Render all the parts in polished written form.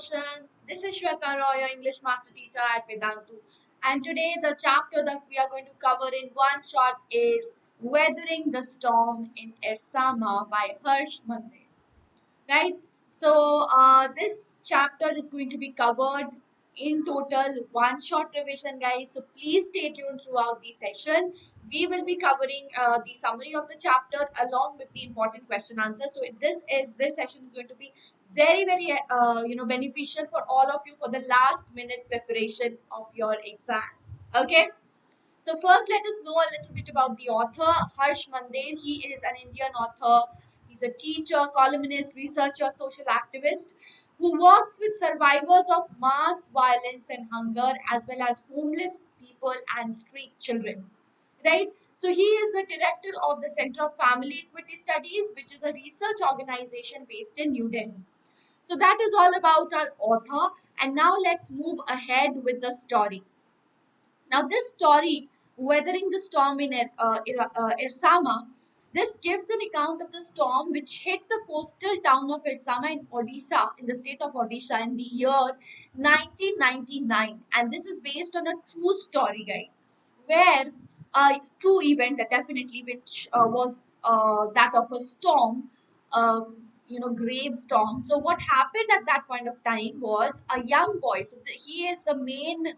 session. This is Sweta, your English master teacher at Vedantu. And today the chapter that we are going to cover in one shot is Weathering the Storm in Ersama by Harsh Mandir. Right? So this chapter is going to be covered in total one shot revision, guys. So please stay tuned throughout the session. We will be covering the summary of the chapter along with the important question answer. So this session is going to be very beneficial for all of you for the last minute preparation of your exam. Okay. So first, let us know a little bit about the author, Harsh Mandir. He is an Indian author. He's a teacher, columnist, researcher, social activist who works with survivors of mass violence and hunger, as well as homeless people and street children. Right? So he is the director of the Center of Family Equity Studies, which is a research organization based in New Delhi. So that is all about our author. And now let's move ahead with the story. Now, this story, Weathering the Storm in Ersama, this gives an account of the storm which hit the coastal town of Ersama in Odisha, in the state of Odisha, in the year 1999. And this is based on a true story, guys, where a true event, definitely, which was that of a storm, grave storm. So, what happened at that point of time was a young boy. So, he is the main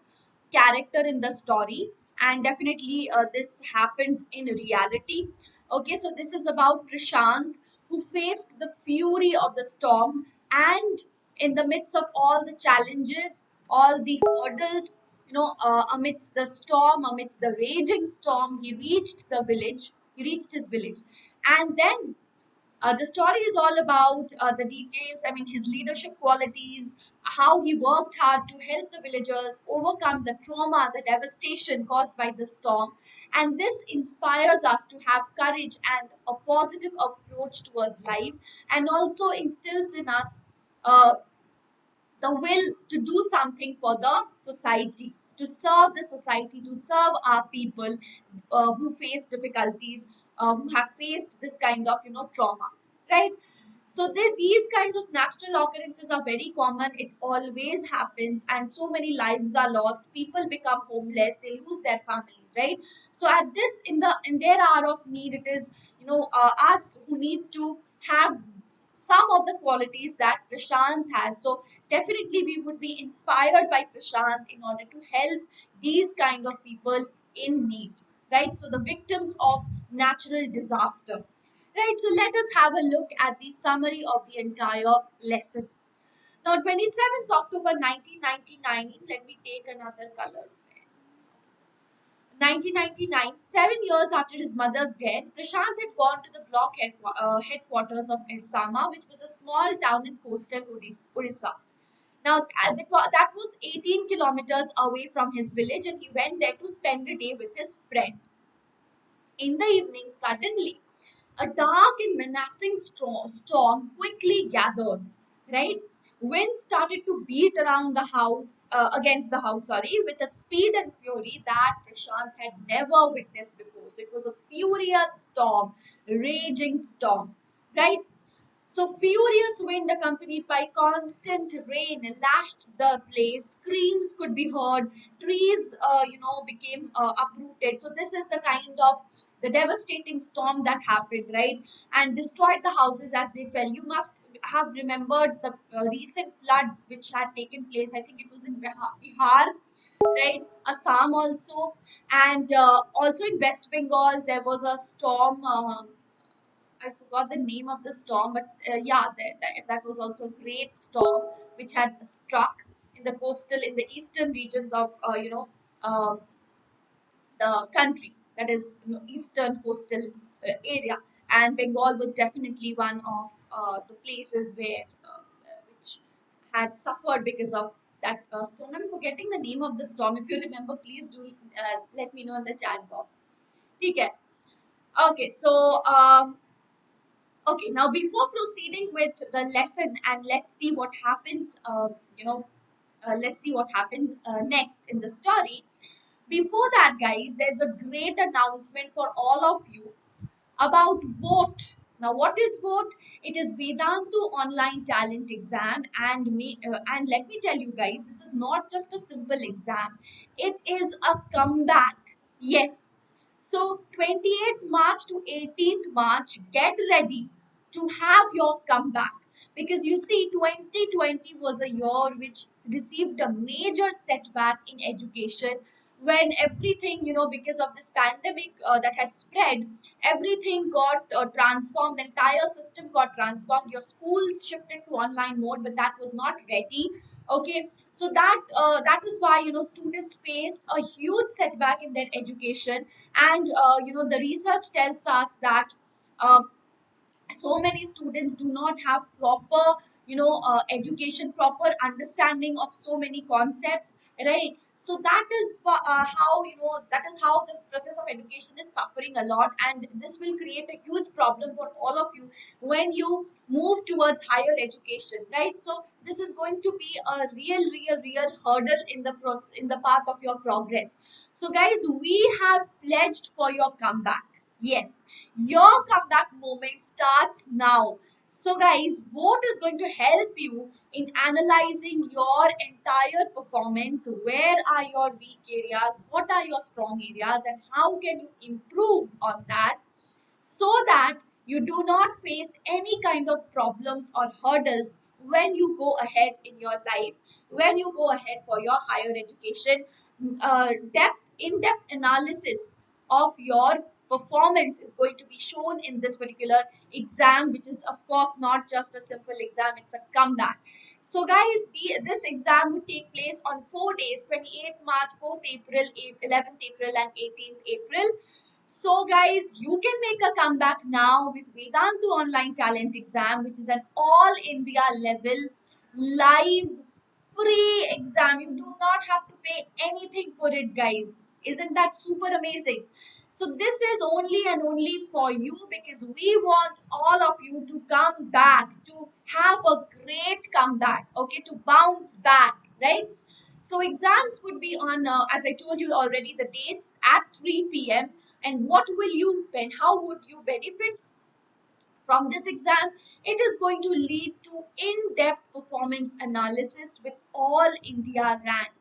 character in the story, and definitely this happened in reality. Okay, so this is about Prashant, who faced the fury of the storm, and in the midst of all the challenges, all the hurdles, amidst the storm, amidst the raging storm, he reached the village. He reached his village, and then the story is all about the details, I mean, his leadership qualities, how he worked hard to help the villagers overcome the trauma, the devastation caused by the storm. And this inspires us to have courage and a positive approach towards life, and also instills in us uh, the will to do something for the society, to serve the society, to serve our people who face difficulties, who have faced this kind of trauma, right? So these kinds of natural occurrences are very common. It always happens, and so many lives are lost. People become homeless. They lose their families, right? So at this, in their hour of need, it is us who need to have some of the qualities that Prashant has. So definitely we would be inspired by Prashant in order to help these kind of people in need, right? So the victims of natural disaster. Right, so let us have a look at the summary of the entire lesson. Now, 27th October 1999, let me take another color. 1999, 7 years after his mother's death, Prashant had gone to the block headquarters of Ersama, which was a small town in coastal Odisha. Now, that was 18 kilometers away from his village, and he went there to spend the day with his friend. In the evening, suddenly, a dark and menacing storm quickly gathered, right? Wind started to beat around the house, against the house, sorry, with a speed and fury that Prashant had never witnessed before. So it was a furious storm, raging storm, right? So furious wind accompanied by constant rain lashed the place. Screams could be heard. Trees, became uprooted. So this is the kind of the devastating storm that happened, right? And destroyed the houses as they fell. You must have remembered the recent floods which had taken place. I think it was in Bihar, right? Assam also. And also in West Bengal, there was a storm. I forgot the name of the storm, but yeah, that was also a great storm which had struck in the coastal, in the eastern regions of, uh, the country, that is, eastern coastal area. And Bengal was definitely one of the places where which had suffered because of that storm. I'm forgetting the name of the storm. If you remember, please do let me know in the chat box. Okay. Okay, so okay, now before proceeding with the lesson, and let's see what happens, let's see what happens next in the story. Before that, guys, there's a great announcement for all of you about V.O.T.E. Now, what is V.O.T.E? It is Vedantu Online Talent Exam, and let me tell you guys, this is not just a simple exam. It is a comeback. Yes. So 28th March to 18th March, get ready to have your comeback, because you see 2020 was a year which received a major setback in education, when everything, because of this pandemic that had spread, everything got transformed. The entire system got transformed. Your schools shifted to online mode, but that was not ready. Okay, so that is why students faced a huge setback in their education. And the research tells us that uh, so many students do not have proper education, proper understanding of so many concepts, right? So that is how the process of education is suffering a lot, and this will create a huge problem for all of you when you move towards higher education, right? So this is going to be a real hurdle in the in the path of your progress. So guys, we have pledged for your comeback. Yes, your comeback moment starts now. So, guys, what is going to help you in analyzing your entire performance? Where are your weak areas? What are your strong areas? And how can you improve on that, so that you do not face any kind of problems or hurdles when you go ahead in your life, when you go ahead for your higher education. In-depth analysis of your performance is going to be shown in this particular exam, which is of course not just a simple exam, it's a comeback. So guys, this exam would take place on 4 days: 28th March, 4th April, 11th April and 18th April. So, guys, you can make a comeback now with Vedantu Online Talent Exam, which is an all India level live free exam. You do not have to pay anything for it, guys. Isn't that super amazing? So, this is only and only for you, because we want all of you to come back, to have a great comeback, okay, to bounce back, right? So exams would be on, as I told you already, the dates at 3 p.m. And what will you how would you benefit from this exam? It is going to lead to in-depth performance analysis with all India rank,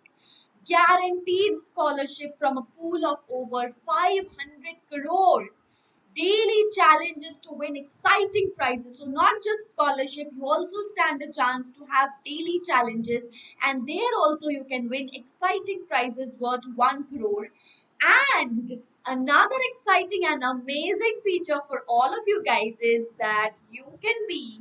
guaranteed scholarship from a pool of over 500 crore, daily challenges to win exciting prizes. So, not just scholarship, you also stand a chance to have daily challenges, and there also you can win exciting prizes worth 1 crore. And another exciting and amazing feature for all of you guys is that you can be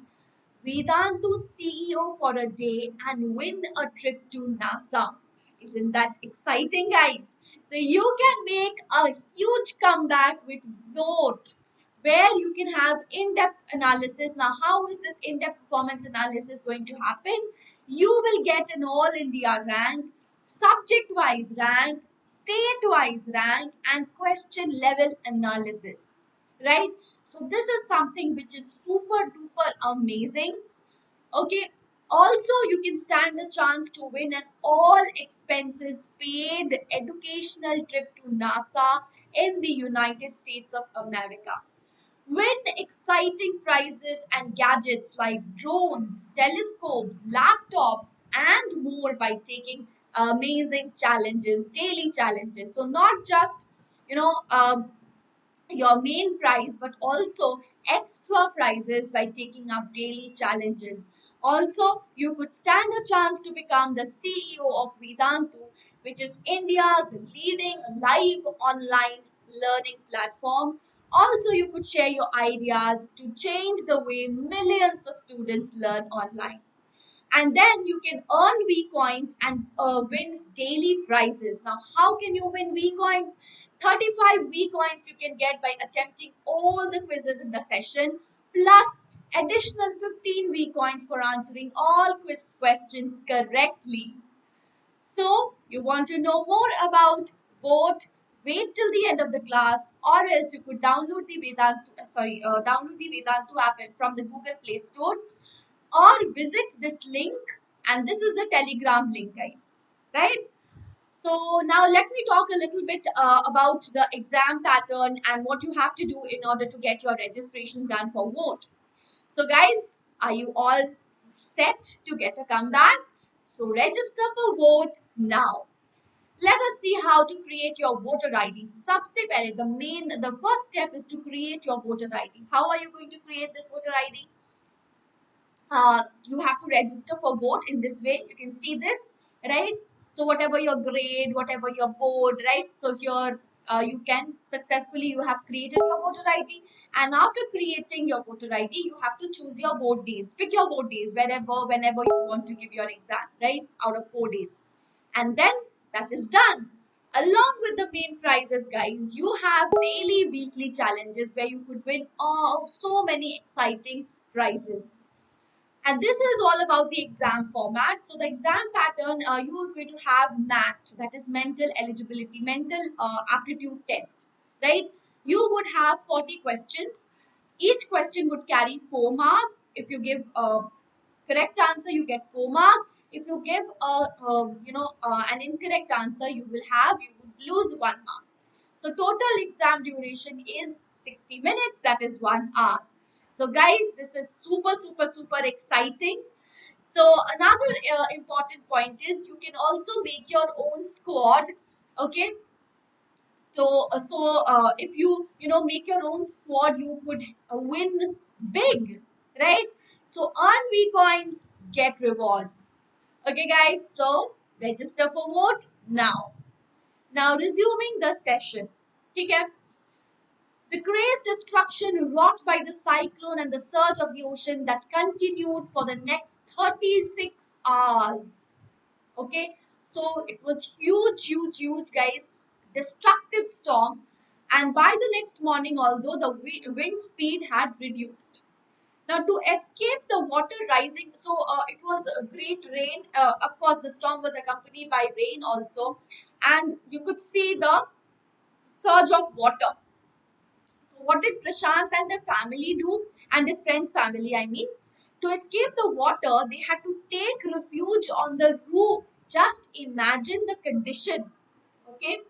Vedantu CEO for a day and win a trip to NASA. Isn't that exciting, guys? So you can make a huge comeback with V.O.T.E, where you can have in-depth analysis. Now, how is this in-depth performance analysis going to happen? You will get an all India rank, subject-wise rank, state-wise rank, and question level analysis, right? So this is something which is super duper amazing. Okay. Also, you can stand a chance to win an all expenses paid educational trip to NASA in the United States of America. Win exciting prizes and gadgets like drones, telescopes, laptops, and more by taking amazing challenges, daily challenges. So, not just, you know, um, your main prize, but also extra prizes by taking up daily challenges. Also, you could stand a chance to become the CEO of Vedantu, which is India's leading live online learning platform. Also, you could share your ideas to change the way millions of students learn online. And then you can earn V coins and win daily prizes. Now, how can you win V coins? 35 V coins you can get by attempting all the quizzes in the session, plus additional 15 V coins for answering all quiz questions correctly. So, you want to know more about V.O.T.E? Wait till the end of the class, or else you could download the download the Vedantu app from the Google Play Store, or visit this link, and this is the Telegram link, guys, right? So now let me talk a little bit about the exam pattern and what you have to do in order to get your registration done for vote. So guys, are you all set to get a comeback? So register for vote now. Let us see how to create your voter ID. Sabse pehle, the first step is to create your voter ID. How are you going to create this voter ID? You have to register for vote in this way. You can see this, right? So whatever your grade, whatever your board, right? So here you can successfully, you have created your voter ID, and after creating your voter ID, you have to choose your board days. Pick your board days whenever you want to give your exam, right? Out of 4 days, and then that is done. Along with the main prizes, guys, you have daily, weekly challenges where you could win so many exciting prizes. And this is all about the exam format. So the exam pattern, you are going to have MAT, that is mental eligibility, mental aptitude test, right? You would have 40 questions. Each question would carry 4 marks. If you give a correct answer, you get 4 marks. If you give an incorrect answer, you would lose 1 mark. So total exam duration is 60 minutes, that is 1 hour. So guys, this is super, super, super exciting. So another important point is you can also make your own squad. Okay. So if you make your own squad, you could win big, right? So earn V coins, get rewards. Okay, guys. So register for vote now. Now resuming the session. Okay. The crazed destruction wrought by the cyclone and the surge of the ocean that continued for the next 36 hours. Okay, so it was huge, huge, huge, guys. Destructive storm. And by the next morning, although the wind speed had reduced. Now, to escape the water rising, so it was a great rain. Of course, the storm was accompanied by rain also. And you could see the surge of water. So what did Prashant and their family do? And his friend's family, I mean. To escape the water, they had to take refuge on the roof. Just imagine the condition. Okay.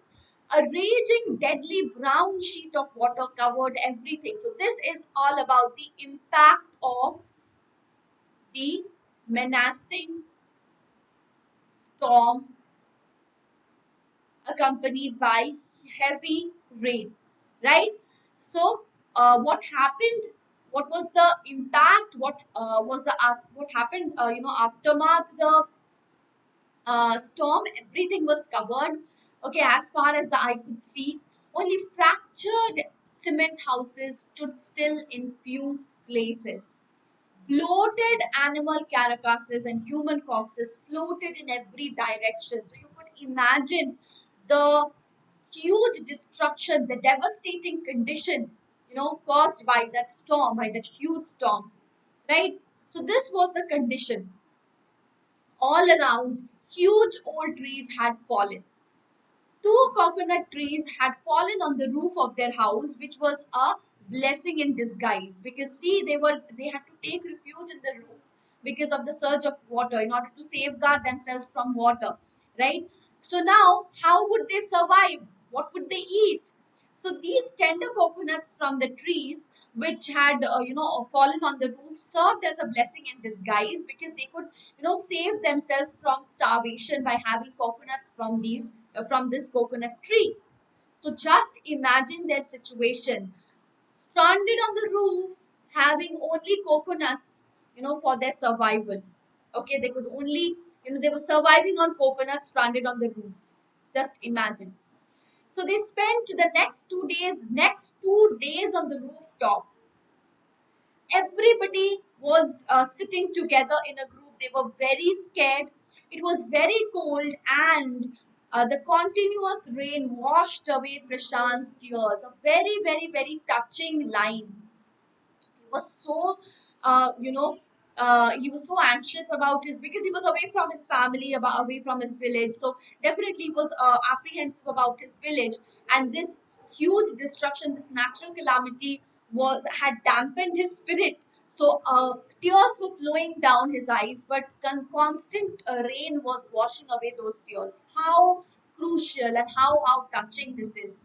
A raging, deadly brown sheet of water covered everything. So this is all about the impact of the menacing storm accompanied by heavy rain, right? So, what happened? What was the impact? What happened? Aftermath the storm, everything was covered. Okay, as far as the eye could see, only fractured cement houses stood still in few places. Bloated animal carcasses and human corpses floated in every direction. So you could imagine the huge destruction, the devastating condition, caused by that storm, by that huge storm, right? So this was the condition. All around, huge old trees had fallen. Two coconut trees had fallen on the roof of their house, which was a blessing in disguise. Because see, they had to take refuge in the roof because of the surge of water in order to safeguard themselves from water, right? So now, how would they survive? What would they eat? So these tender coconuts from the trees, which had fallen on the roof, served as a blessing in disguise because they could save themselves from starvation by having coconuts from this coconut tree. So just imagine their situation, stranded on the roof, having only coconuts, for their survival. Okay, they could only, they were surviving on coconuts stranded on the roof. Just imagine. So they spent the next 2 days on the rooftop. Everybody was sitting together in a group. They were very scared. It was very cold, and the continuous rain washed away Prashant's tears. A very, very, very touching line. He was so he was so anxious about his, because he was away from his family, away from his village, so definitely he was apprehensive about his village. And this huge destruction, this natural calamity, was had dampened his spirit. So tears were flowing down his eyes, but constant rain was washing away those tears. How crucial and how touching this is.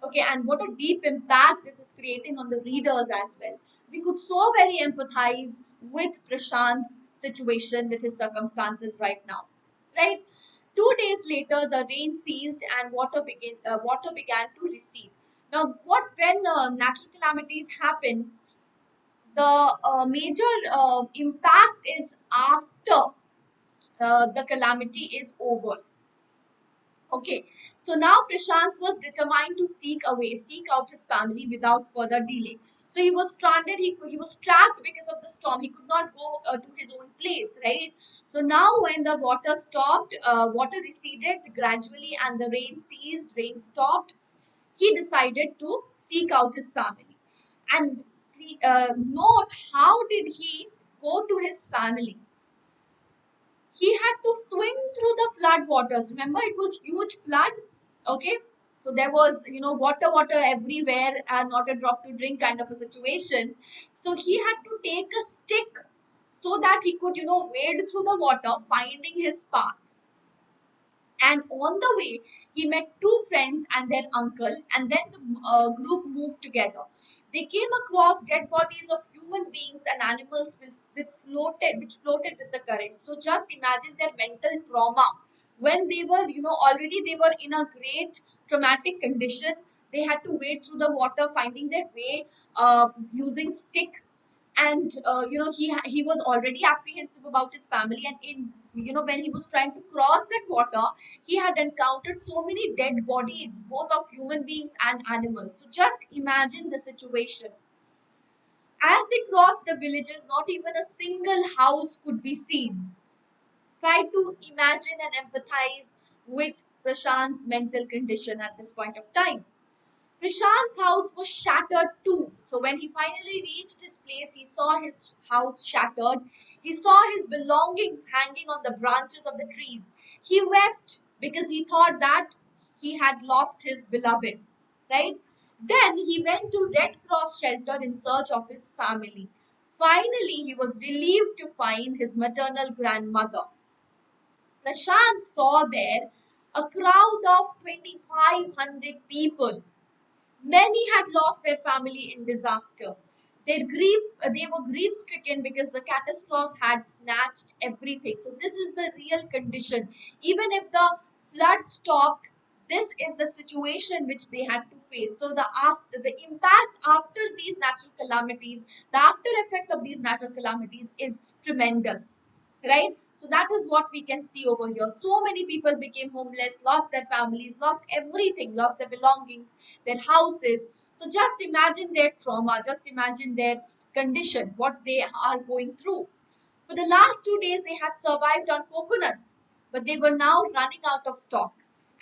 Okay, and what a deep impact this is creating on the readers as well. We could so very empathize with Prashant's situation, with his circumstances right now, right? 2 days later, the rain ceased and water began to recede. Now, what when natural calamities happen, the major impact is after the calamity is over. Okay, so now Prashant was determined to seek out his family without further delay. So he was stranded, he was trapped because of the storm. He could not go to his own place, right? So now, when the water stopped, water receded gradually and the rain ceased, rain stopped, he decided to seek out his family. And note how did he go to his family? He had to swim through the flood waters. Remember, it was huge flood. Okay, so there was water everywhere and not a drop to drink kind of a situation. So he had to take a stick so that he could wade through the water, finding his path. And on the way, he met two friends and their uncle, and then the group moved together. They came across dead bodies of human beings and animals which floated with the current. So just imagine their mental trauma when they were, already they were in a great traumatic condition. They had to wade through the water, finding their way using stick, and he was already apprehensive about his family, and in when he was trying to cross that water, he had encountered so many dead bodies, both of human beings and animals. So just imagine the situation. As they crossed the villages, not even a single house could be seen. Try to imagine and empathize with Prashant's mental condition at this point of time. Prashant's house was shattered too. So when he finally reached his place, he saw his house shattered. He saw his belongings hanging on the branches of the trees. He wept because he thought that he had lost his beloved, right? Then he went to Red Cross shelter in search of his family. Finally, he was relieved to find his maternal grandmother. Prashant saw there a crowd of 2,500 people. Many had lost their family in disaster. They were grief stricken because the catastrophe had snatched everything. So this is the real condition. Even if the flood stopped, this is the situation which they had to face. So the impact after these natural calamities, the after effect of these natural calamities is tremendous, right? So that is what we can see over here. So many people became homeless, lost their families, lost everything, lost their belongings, their houses. So just imagine their trauma, just imagine their condition, what they are going through. For the last 2 days, they had survived on coconuts, but they were now running out of stock.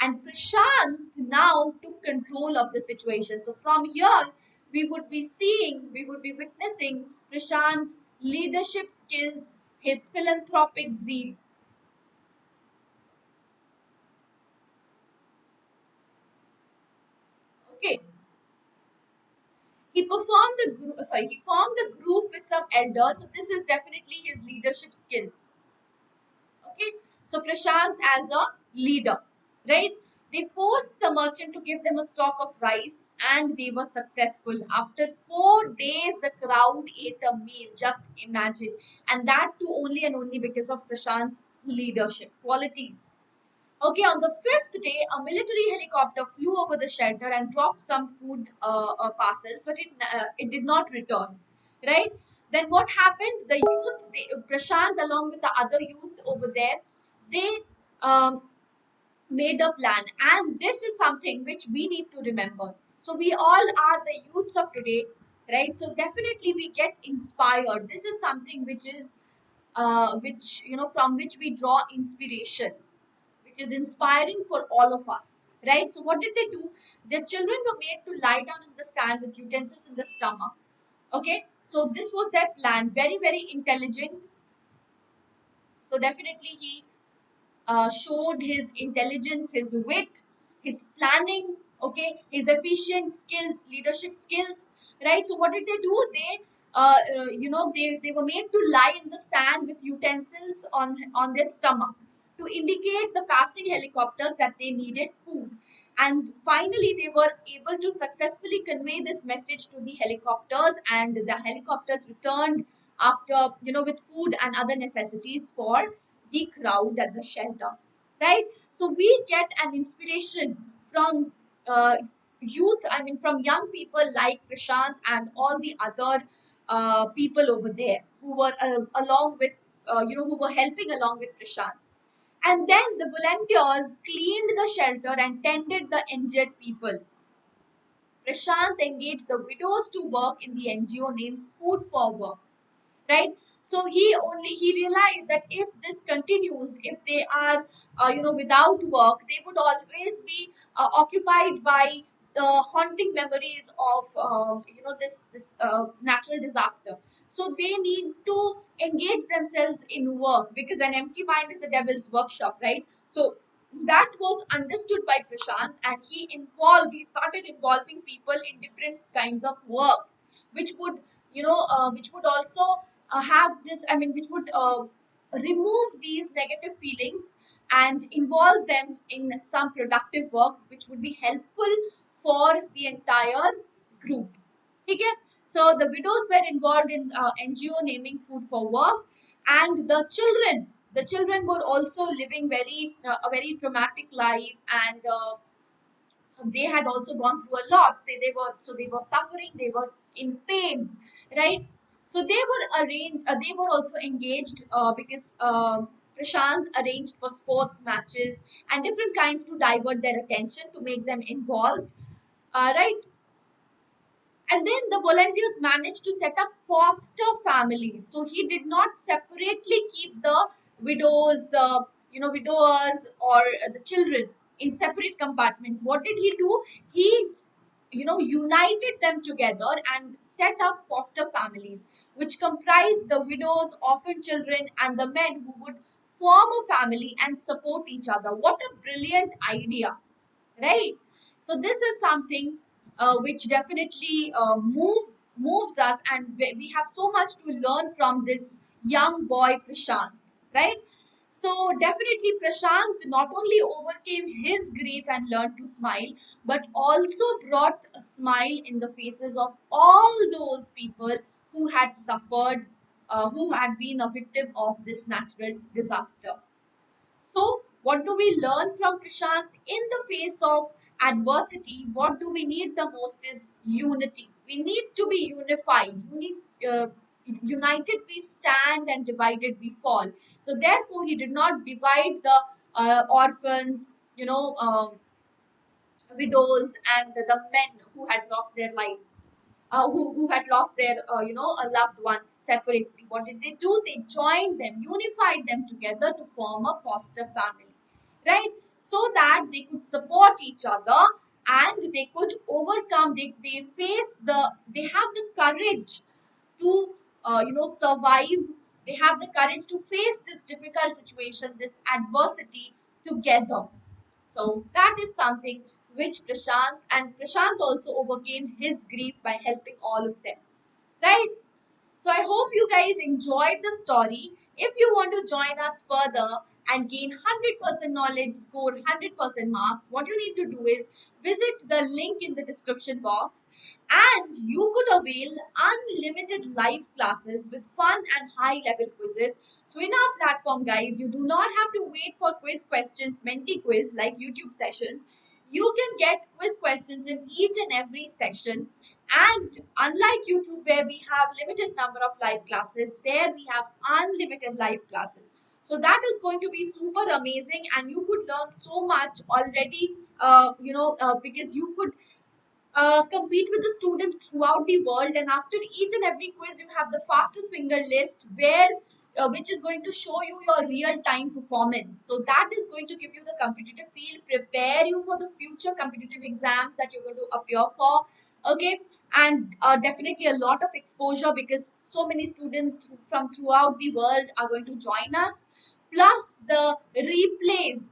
And Prashant now took control of the situation. So from here, we would be witnessing Prashant's leadership skills, his philanthropic zeal. Okay, he formed a group with some elders. So this is definitely his leadership skills. Okay, so Prashant as a leader, right? They forced the merchant to give them a stock of rice, and they were successful. After 4 days, the crowd ate a meal. Just imagine, and that too only and only because of Prashant's leadership qualities. Okay, on the fifth day, a military helicopter flew over the shelter and dropped some food parcels, but it did not return. Right? Then what happened? Prashant, along with the other youth over there, they um, made a plan, and this is something which we need to remember. So we all are the youths of today, right? So definitely we get inspired. This is something which is which from which we draw inspiration, which is inspiring for all of us, right? So what did they do? Their children were made to lie down in the sand with utensils in the stomach. Okay, so this was their plan. Very, very intelligent. So definitely he showed his intelligence, his wit, his planning, okay, his efficient skills, leadership skills, right? So what did they do? They were made to lie in the sand with utensils on their stomach to indicate the passing helicopters that they needed food. And finally, they were able to successfully convey this message to the helicopters, and the helicopters returned after, with food and other necessities for the crowd at the shelter. Right? So we get an inspiration from youth, I mean, from young people like Prashant and all the other people over there who were along with, who were helping along with Prashant. And then the volunteers cleaned the shelter and tended the injured people. Prashant engaged the widows to work in the NGO named Food for Work, right? So he realized that if this continues, if they are without work, they would always be occupied by the haunting memories of this natural disaster. So they need to engage themselves in work, because an empty mind is a devil's workshop, right? So that was understood by Prashant, and he started involving people in different kinds of work, which would which would also have this, I mean, which would remove these negative feelings and involve them in some productive work, which would be helpful for the entire group. Okay? So the widows were involved in NGO naming Food for Work, and the children were also living a very traumatic life, and they had also gone through a lot. Say they were suffering, they were in pain, right? So they were also engaged, because Prashant arranged for sport matches and different kinds to divert their attention, to make them involved, right? And then the volunteers managed to set up foster families. So he did not separately keep the widows, the widowers, or the children in separate compartments. What did he do? He united them together and set up foster families, which comprised the widows, orphan children, and the men who would form a family and support each other. What a brilliant idea, right? So this is something which definitely moves us, and we have so much to learn from this young boy Prashant, right? So definitely Prashant not only overcame his grief and learned to smile, but also brought a smile in the faces of all those people who had suffered, who had been a victim of this natural disaster. So, what do we learn from Prashant? In the face of adversity, what do we need the most is unity. We need to be unified. United we stand, and divided we fall. So, therefore, he did not divide the orphans, widows, and the men who had lost their lives, who had lost their loved ones separately. What did they do? They joined them, unified them together to form a foster family, right? So that they could support each other, and they could overcome, they have the courage to survive. They have the courage to face this difficult situation, this adversity, together. So that is something which Prashant also overcame his grief by helping all of them, right? So I hope you guys enjoyed the story. If you want to join us further and gain 100% knowledge, score 100% marks, what you need to do is visit the link in the description box, and you could avail unlimited live classes with fun and high level quizzes. So in our platform, guys, you do not have to wait for quiz questions, Menti quiz like YouTube sessions. You can get quiz questions in each and every session, and unlike YouTube, where we have limited number of live classes, there we have unlimited live classes. So that is going to be super amazing, and you could learn so much already. Because you could compete with the students throughout the world, and after each and every quiz, you have the fastest finger list, where which is going to show you your real time performance. So that is going to give you the competitive feel, prepare you for the future competitive exams that you're going to appear for. Okay, and definitely a lot of exposure, because so many students from throughout the world are going to join us. Plus the replays.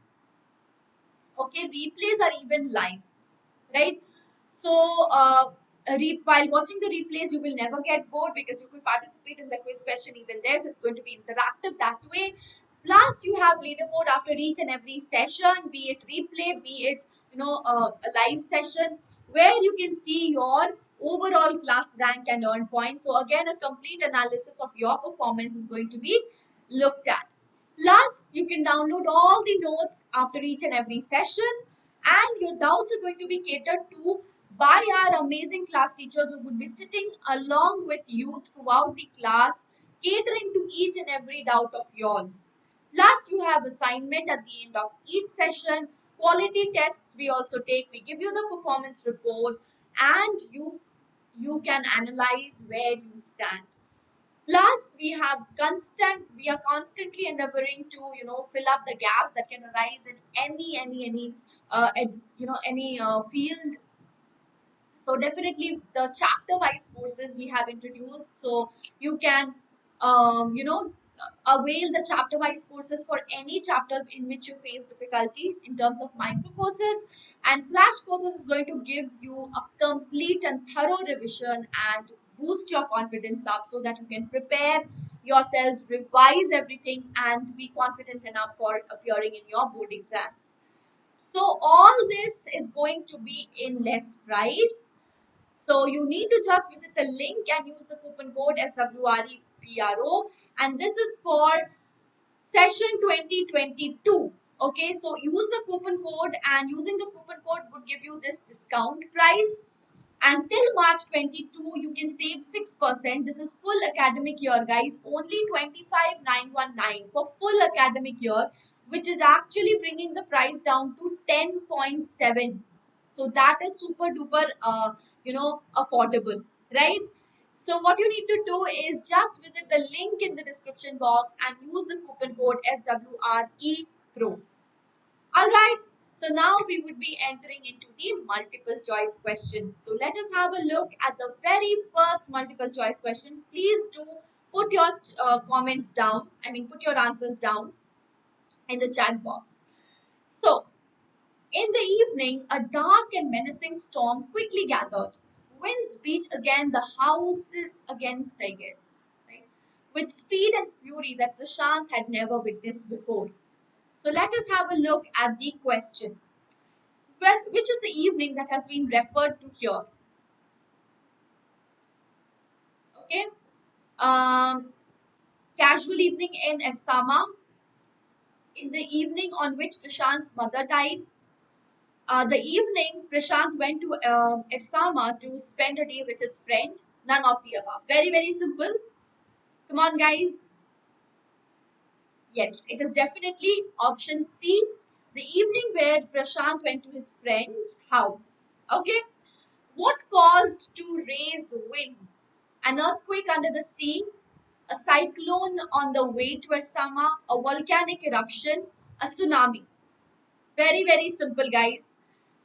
Okay, replays are even live, right? So, while watching the replays, you will never get bored, because you could participate in the quiz question even there. So, it's going to be interactive that way. Plus, you have leaderboard after each and every session, be it replay, be it a live session, where you can see your overall class rank and earn points. So again, a complete analysis of your performance is going to be looked at. Plus, you can download all the notes after each and every session, and your doubts are going to be catered to by our amazing class teachers who would be sitting along with you throughout the class, catering to each and every doubt of yours. Plus, you have assignment at the end of each session, quality tests we also take. We give you the performance report, and you can analyze where you stand. Plus, we are constantly endeavoring to fill up the gaps that can arise in any field. So definitely the chapter wise courses we have introduced, so you can avail the chapter wise courses for any chapter in which you face difficulty in terms of micro courses. And flash courses is going to give you a complete and thorough revision and boost your confidence up so that you can prepare yourself, revise everything, and be confident enough for appearing in your board exams. So all this is going to be in less price. So you need to just visit the link and use the coupon code SWREPRO, and this is for session 2022. Okay, so use the coupon code, and using the coupon code would give you this discount price. Until March 22, you can save 6%. This is full academic year, guys. Only 25,919 for full academic year, which is actually bringing the price down to 10.7. So that is super duper, affordable, right? So what you need to do is just visit the link in the description box and use the coupon code SWREPRO. All right. So now we would be entering into the multiple choice questions. So let us have a look at the very first multiple choice questions. Please do put your comments down. Put your answers down in the chat box. So, in the evening, a dark and menacing storm quickly gathered. Winds beat again the houses against Tigers, right? With speed and fury that Prashant had never witnessed before. So let us have a look at the question. Which is the evening that has been referred to here? Okay. Casual evening in Ersama. In the evening on which Prashant's mother died. The evening, Prashant went to Ersama to spend a day with his friend. None of the above. Very, very simple. Come on, guys. Yes, it is definitely option C. The evening where Prashant went to his friend's house. Okay. What caused to raise winds? An earthquake under the sea, a cyclone on the way to Ersama, a volcanic eruption, a tsunami. Very, very simple, guys.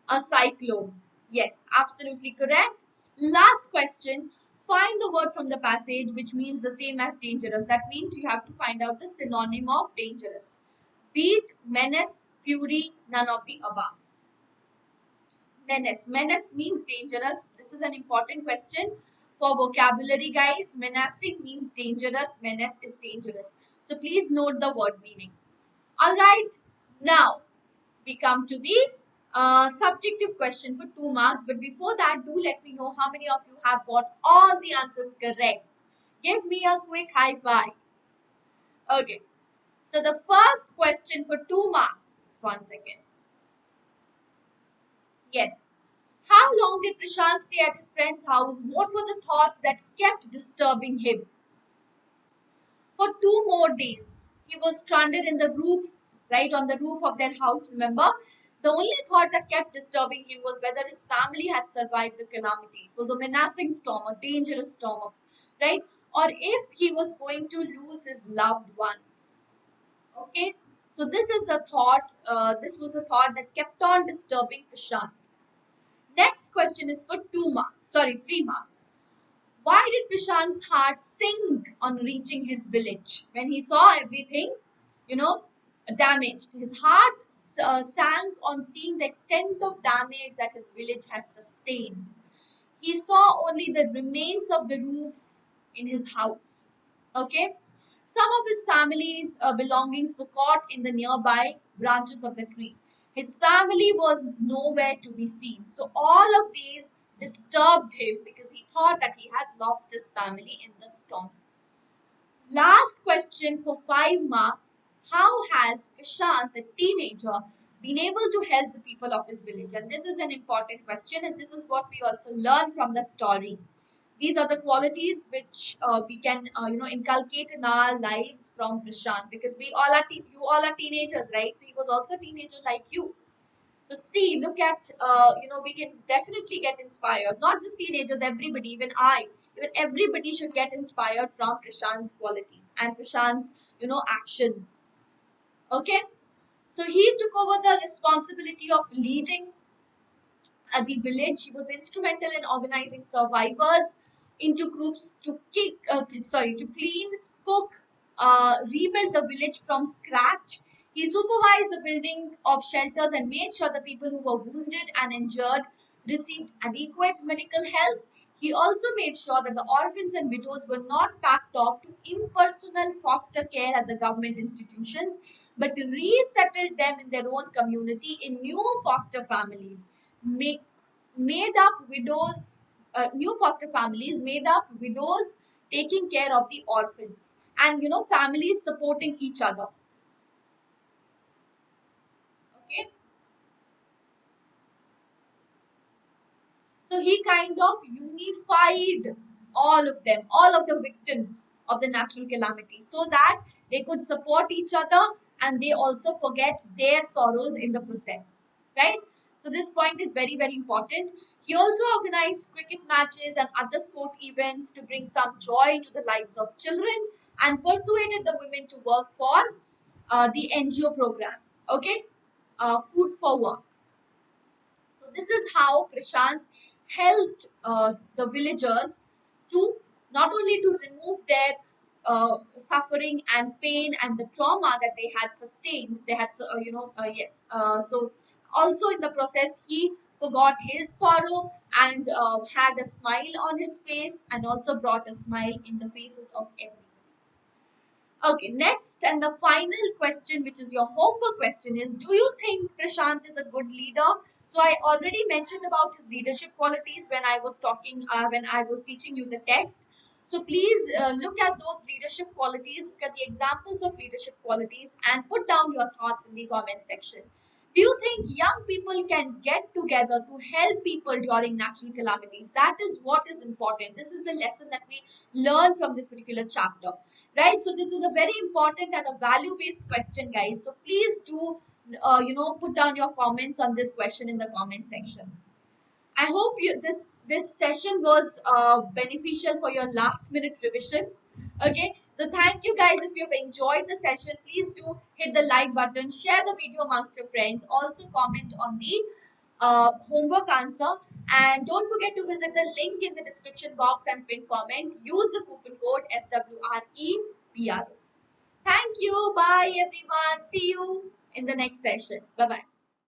A cyclone. Yes, absolutely correct. Last question. Find the word from the passage which means the same as dangerous. That means you have to find out the synonym of dangerous. Beat, menace, fury, none of the above. Menace. Menace means dangerous. This is an important question for vocabulary, guys. Menacing means dangerous. Menace is dangerous. So please note the word meaning. Alright. Now we come to the subjective question for 2 marks. But before that, do let me know how many of you have got all the answers correct. Give me a quick high five. Okay. So the first question for 2 marks. 1 second. Yes. How long did Prashant stay at his friend's house? What were the thoughts that kept disturbing him? For 2 more days, he was stranded in the roof, right on the roof of their house, remember? The only thought that kept disturbing him was whether his family had survived the calamity. It was a menacing storm, a dangerous storm, right? Or if he was going to lose his loved ones. Okay, so this is a thought, this was a thought that kept on disturbing Prashant. Next question is for 3 marks. Why did Prashant's heart sink on reaching his village? When he saw everything, damaged, his heart sank on seeing the extent of damage that his village had sustained. He saw only the remains of the roof in his house. Okay. Some of his family's belongings were caught in the nearby branches of the tree. His family was nowhere to be seen. So all of these disturbed him because he thought that he had lost his family in the storm. Last question for 5 marks. How has Prashant, the teenager, been able to help the people of his village? And this is an important question, and this is what we also learn from the story. These are the qualities which we can, inculcate in our lives from Prashant, because we all are, you all are teenagers, right? So he was also a teenager like you. So see, look at, we can definitely get inspired. Not just teenagers, everybody, even everybody should get inspired from Prashant's qualities and Prashant's, actions. Okay. So he took over the responsibility of leading at the village. He was instrumental in organizing survivors into groups to to clean, cook, rebuild the village from scratch. He supervised the building of shelters and made sure the people who were wounded and injured received adequate medical help. He also made sure that the orphans and widows were not packed off to impersonal foster care at the government institutions, but resettled them in their own community in new foster families. Make, made up widows, New foster families made up widows taking care of the orphans, and families supporting each other. Okay, so he kind of unified all of the victims of the natural calamity, so that they could support each other and they also forget their sorrows in the process. Right? So, this point is very, very important. He also organized cricket matches and other sport events to bring some joy to the lives of children, and persuaded the women to work for the NGO program. Okay? Food for work. So this is how Prashant helped the villagers to not only to remove their suffering and pain and the trauma that they had sustained. They had, yes. So also in the process, he forgot his sorrow and had a smile on his face, and also brought a smile in the faces of everyone. Okay, next and the final question, which is your homework question, is: do you think Prashant is a good leader? So I already mentioned about his leadership qualities when I was teaching you the text. So please look at those leadership qualities, look at the examples of leadership qualities, and put down your thoughts in the comment section. Do you think young people can get together to help people during natural calamities? That is what is important. This is the lesson that we learn from this particular chapter, right? So this is a very important and a value based question, guys. So please do put down your comments on this question in the comment section. I hope this session was beneficial for your last minute revision. Okay, so thank you guys. If you have enjoyed the session, please do hit the like button, share the video amongst your friends, also comment on the homework answer, and don't forget to visit the link in the description box and pin comment. Use the coupon code SWREPRO. Thank you. Bye everyone. See you in the next session. Bye bye.